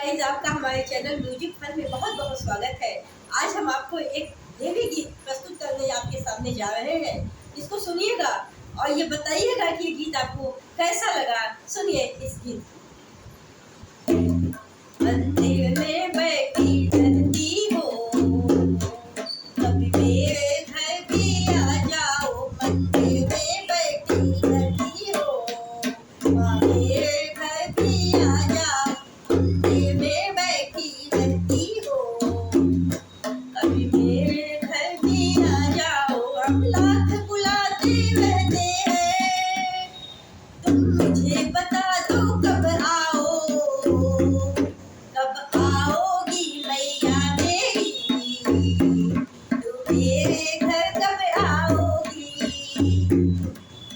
Guys, आपका हमारे channel music fun में बहुत बहुत स्वागत है। आज हम आपको एक देवी गीत प्रस्तुत करने आपके सामने जा रहे हैं। इसको सुनिएगा और ये बताइएगा कि ये गीत आपको कैसा लगा। सुनिए इस गीत को। मंदिर में बैठी रहती हो, कभी मेरे घर भी आ जाओ। मंदिर में बैठी रहती हो, मेरे घर भी आ जाओ। मंदिर में बैठी रहती हो, कभी मेरे घर भी आ जाओ। हम लाख बुलाते रहते हैं, तुम मुझे बता दो कब आओ। कब आओगी मैया मेरी, तुम मेरे घर कब आओगी।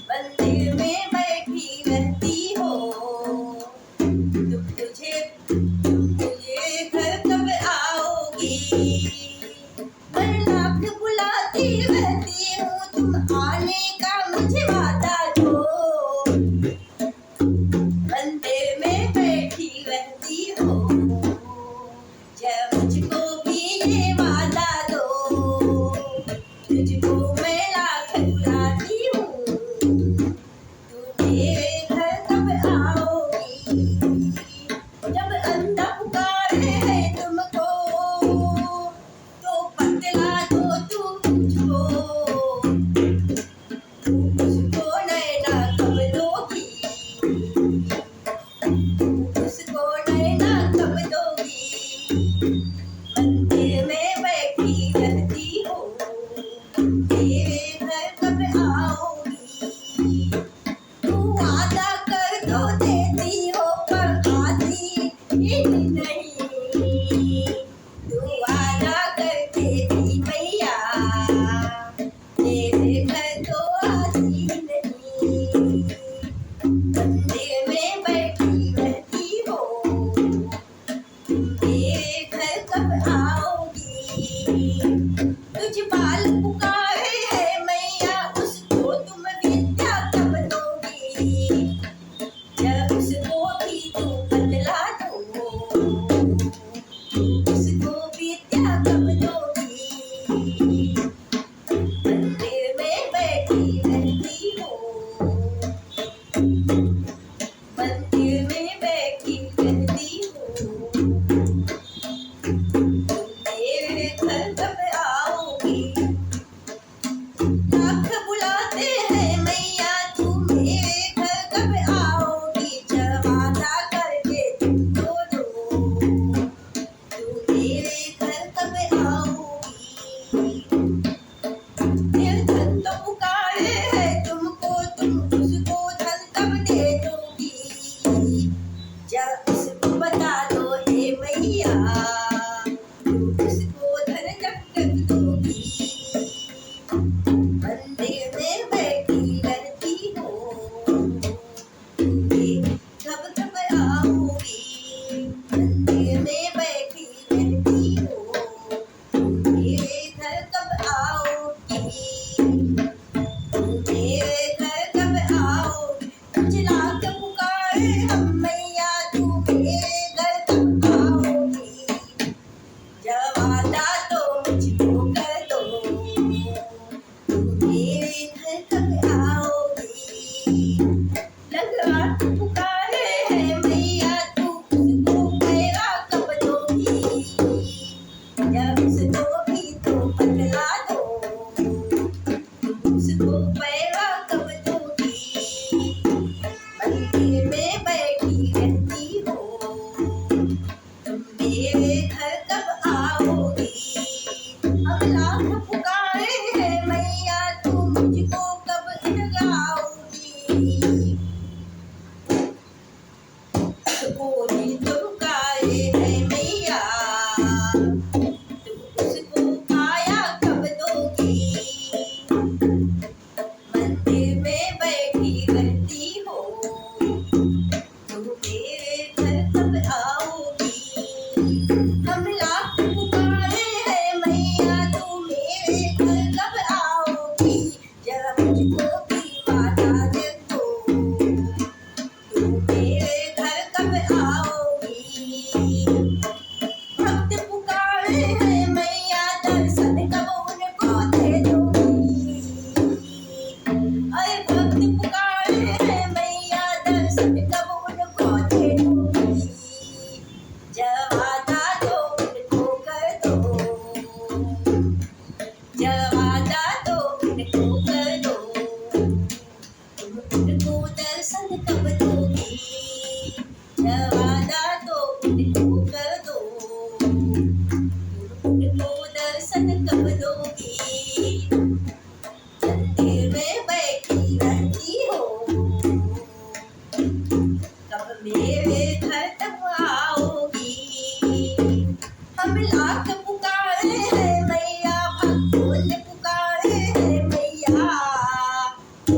मंदिर में बैठी रहती हो, मुझे घर कब आओगी। मैं लाख बुलाती रहती हूँ, तुम आने का मुझे वादा दो। मंदिर में बैठी रहती हो, जब मुझको भी ये वादा दो। तुझको मैं लाख बुलाती हूँ, तू मेरे घर कब आओगी। जब अंधा पुकारे है तुमको, तो बतला दो तुम मुझको। उसको नैना कब दोगी, उसको नैना कब दोगी। मंदिर में बैठी रहती हो, मेरे घर कब आओगी। तू वादा कर तो देती हो, पर आती ही नहीं। तू वादा कर देती मैया, मेरे घर तो आती नहीं। मंदिर में बैठी रहती हो, मेरे घर कब आओगी। तुझ बाल पुकारे है मैया, उसको तुम विद्या कब दोगी। जब उसको भी तू बतला दो, उसको विद्या कब दोगी। मंदिर में बैठी रहती हो, मंदिर में बैठी रहती हो, मेरे घर कब आओगी। लाख बुलाते हैं मैया, तू मेरे घर कब आओगी। जब वादा करके तुम दो, तू मेरे घर कब आओगी। निर्धन तो पुकारे है तुमको, तुम उसको धन कब दे दोगी। जब उसको बता दो हे मैया, तुम उसको धन कब दोगी। मंदिर में बैठी रहती हो, कब कब आओगी। मंदिर में बैठी रहती हो, मेरे घर कब आओगी। मेरे घर कब आओगी। कुछ लाख पुकारे हम मैया, तू मेरे घर कब आओगी। जब वादा तो मुझको कर दो, मेरे घर कब आओगी। लंगड़ा पुकारे है मैया, तू उसको पैरा कब दोगी। जब उसको भी तो बतला दो, उसको पैरा कब दोगी। मंदिर में बैठी रहती हो, तुम मेरे घर कब आओगी। हम लाख पुकारे है मैया, तू मुझको कब जगाओगी। कोई तो पुकारे है मैया, तू उसको आया कब दोगी। मंदिर में बैठी रहती हो, तू मेरे घर कब आओगी। हम लाख पुकारे है मैया, तू मेरे घर कब आओगी। जरा मुझको भी वादा दे दो, तू मेरे घर कब आओगी। भक्त पुकारे हैं मैया दर्शन कब उनको दे दोगी। अरे भक्त पुकारे हैं मैया दर्शन कब उनको दे दोगी। जवादा दो उनको कर दो, जवादा दो उनको कर दो, उनको दर्शन कब दोगी। जवादा दो उनको कर दो, उनको दर्शन कब दोगी। मंदिर में बैठी रहती हो, कब मेरे घर तक आओगी। हम लाख पुकारे हैं मैया, भक्तों ने पुकारे हैं मैया। तू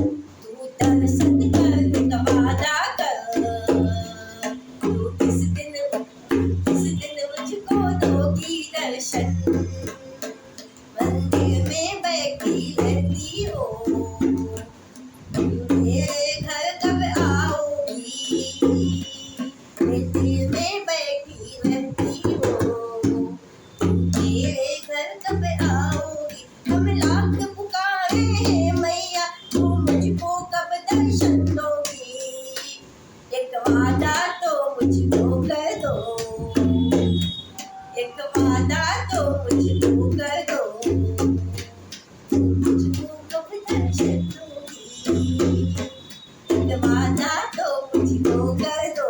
दर्शन करने का वादा कर, तू किस दिन मुझको दोगी दर्शन। मंदिर में बैठी रहती हो, मेरे घर कब आओगी। मंदिर में बैठी रहती हो, मेरे घर कब आओगी। हम लाख पुकारे हैं मैया, तू मुझको कब दर्शन दोगी। एक वादा तो मुझको कर दो, एक वादा तो मुझको कर दो, मुझको कब दर्शन दोगी। एक वादा तो मुझको कर दो,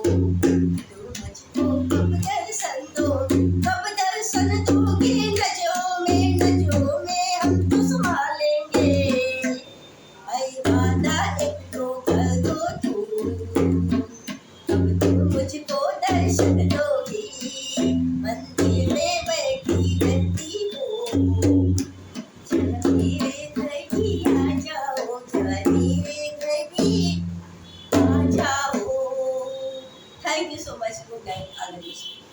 तू मुझको कब दर्शन दोगी। कब दर्शन दोगी। नजरों में हम तो समा लेंगे। आई वादा एक तो कर दो तू, कब तू मुझको दर्शन दोगी। मंदिर में बैठी रहती हो, जरा मेरे घर भी आ जाओ, जरा मेरे घर भी आ जाओ। Thank you so much. Good night.